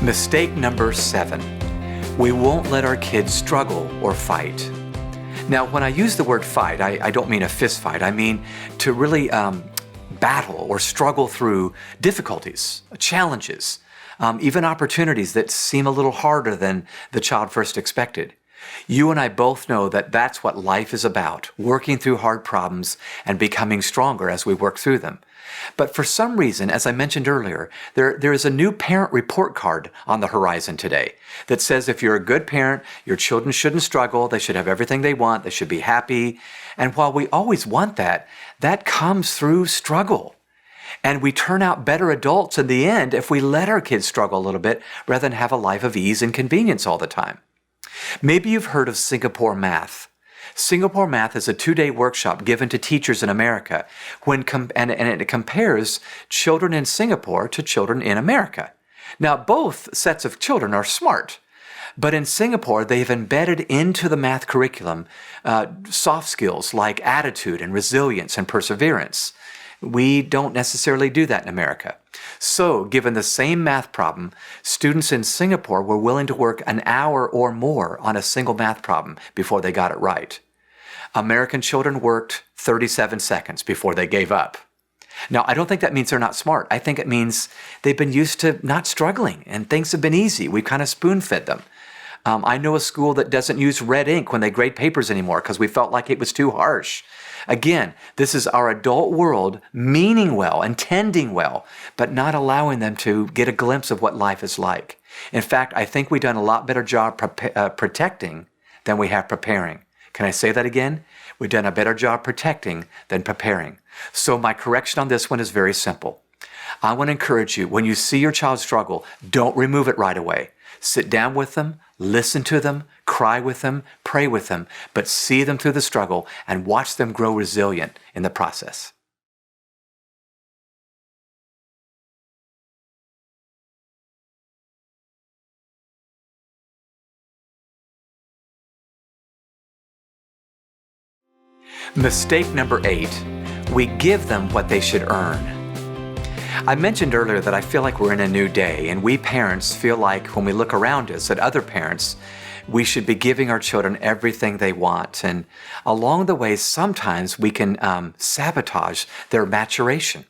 Mistake number 7. We won't let our kids struggle or fight. Now, when I use the word fight, I don't mean a fist fight. I mean to really battle or struggle through difficulties, challenges, even opportunities that seem a little harder than the child first expected. You and I both know that that's what life is about, working through hard problems and becoming stronger as we work through them. But for some reason, as I mentioned earlier, there is a new parent report card on the horizon today that says if you're a good parent, your children shouldn't struggle, they should have everything they want, they should be happy. And while we always want that, that comes through struggle. And we turn out better adults in the end if we let our kids struggle a little bit rather than have a life of ease and convenience all the time. Maybe you've heard of Singapore Math. Singapore Math is a 2-day workshop given to teachers in America and it compares children in Singapore to children in America. Now, both sets of children are smart, but in Singapore, they've embedded into the math curriculum soft skills like attitude and resilience and perseverance. We don't necessarily do that in America. So, given the same math problem, students in Singapore were willing to work an hour or more on a single math problem before they got it right. American children worked 37 seconds before they gave up. Now, I don't think that means they're not smart. I think it means they've been used to not struggling and things have been easy. We've kind of spoon-fed them. I know a school that doesn't use red ink when they grade papers anymore because we felt like it was too harsh. Again, this is our adult world meaning well, intending well, but not allowing them to get a glimpse of what life is like. In fact, I think we've done a lot better job protecting than we have preparing. Can I say that again? We've done a better job protecting than preparing. So my correction on this one is very simple. I want to encourage you, when you see your child struggle, don't remove it right away. Sit down with them, listen to them, cry with them, pray with them, but see them through the struggle and watch them grow resilient in the process. Mistake number 8, we give them what they should earn. I mentioned earlier that I feel like we're in a new day, and we parents feel like when we look around us at other parents, we should be giving our children everything they want. And along the way, sometimes we can sabotage their maturation.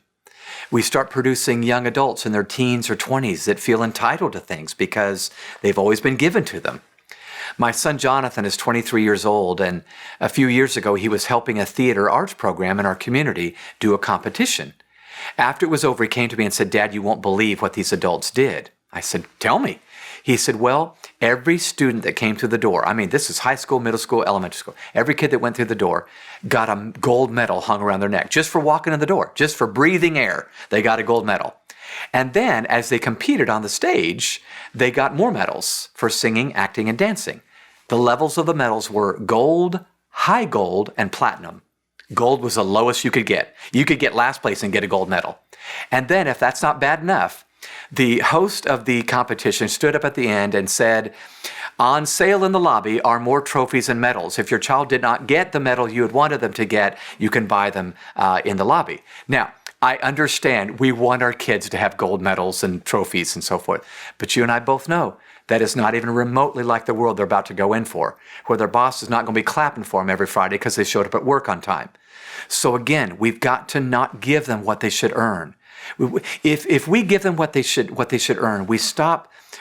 We start producing young adults in their teens or 20s that feel entitled to things because they've always been given to them. My son Jonathan is 23 years old, and a few years ago he was helping a theater arts program in our community do a competition. After it was over, he came to me and said, "Dad, you won't believe what these adults did." I said, "Tell me." He said, "Well, every student that came through the door, I mean, this is high school, middle school, elementary school, every kid that went through the door got a gold medal hung around their neck just for walking in the door, just for breathing air. They got a gold medal. And then as they competed on the stage, they got more medals for singing, acting, and dancing. The levels of the medals were gold, high gold, and platinum. Gold was the lowest you could get. You could get last place and get a gold medal. And then if that's not bad enough, the host of the competition stood up at the end and said, "On sale in the lobby are more trophies and medals. If your child did not get the medal you had wanted them to get, you can buy them in the lobby." Now, I understand we want our kids to have gold medals and trophies and so forth, but you and I both know that is not even remotely like the world they're about to go in for, where their boss is not going to be clapping for them every Friday because they showed up at work on time. So again, we've got to not give them what they should earn. If we give them what they should earn,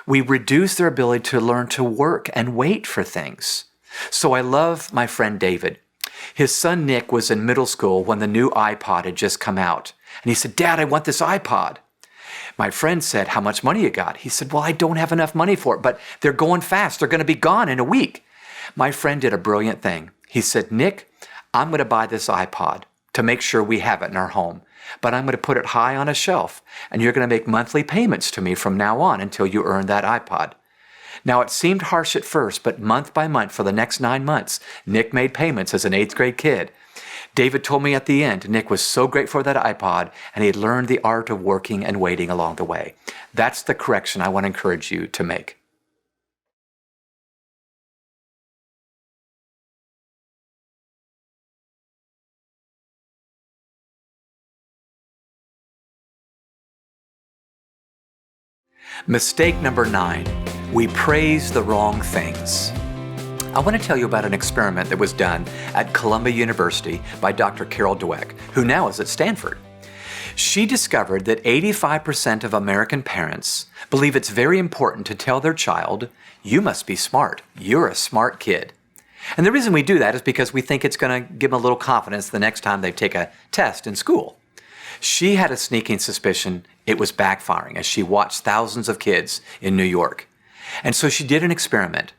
we reduce their ability to learn to work and wait for things. So I love my friend David. His son Nick was in middle school when the new iPod had just come out. And he said, "Dad, I want this iPod." My friend said, "How much money you got?" He said, "Well, I don't have enough money for it, but they're going fast. They're going to be gone in a week." My friend did a brilliant thing. He said, "Nick, I'm going to buy this iPod to make sure we have it in our home, but I'm going to put it high on a shelf, and you're going to make monthly payments to me from now on until you earn that iPod." Now, it seemed harsh at first, but month by month for the next 9 months, Nick made payments as an 8th grade kid. David told me at the end, Nick was so grateful for that iPod, and he had learned the art of working and waiting along the way. That's the correction I want to encourage you to make. Mistake number 9, we praise the wrong things. I want to tell you about an experiment that was done at Columbia University by Dr. Carol Dweck, who now is at Stanford. She discovered that 85% of American parents believe it's very important to tell their child, you must be smart, you're a smart kid. And the reason we do that is because we think it's going to give them a little confidence the next time they take a test in school. She had a sneaking suspicion it was backfiring as she watched thousands of kids in New York. And so she did an experiment.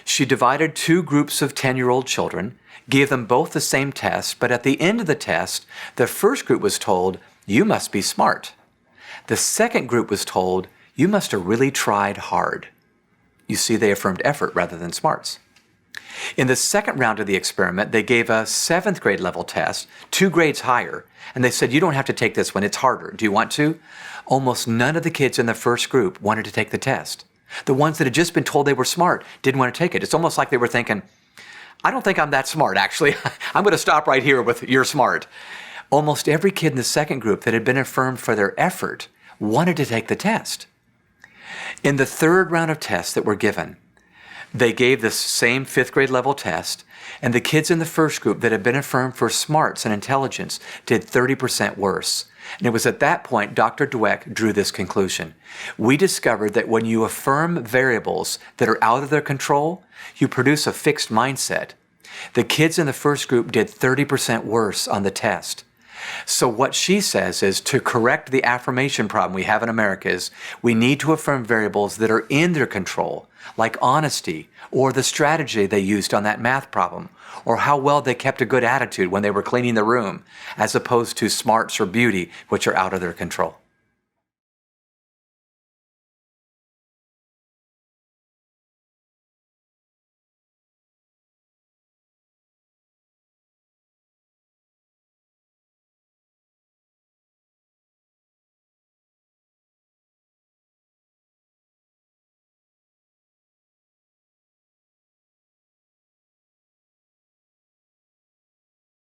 She divided 2 groups of 10-year-old children, gave them both the same test, but at the end of the test, the first group was told, you must be smart. The second group was told, you must have really tried hard. You see, they affirmed effort rather than smarts. In the second round of the experiment, they gave a 7th grade level test, 2 grades higher, and they said, you don't have to take this one, it's harder. Do you want to? Almost none of the kids in the first group wanted to take the test. The ones that had just been told they were smart didn't want to take it. It's almost like they were thinking, I don't think I'm that smart, actually. I'm going to stop right here with you're smart. Almost every kid in the second group that had been affirmed for their effort wanted to take the test. In the third round of tests that were given, they gave this same 5th grade level test, and the kids in the first group that had been affirmed for smarts and intelligence did 30% worse. And it was at that point Dr. Dweck drew this conclusion. We discovered that when you affirm variables that are out of their control, you produce a fixed mindset. The kids in the first group did 30% worse on the test. So what she says is to correct the affirmation problem we have in America is we need to affirm variables that are in their control, like honesty or the strategy they used on that math problem or how well they kept a good attitude when they were cleaning the room, as opposed to smarts or beauty, which are out of their control.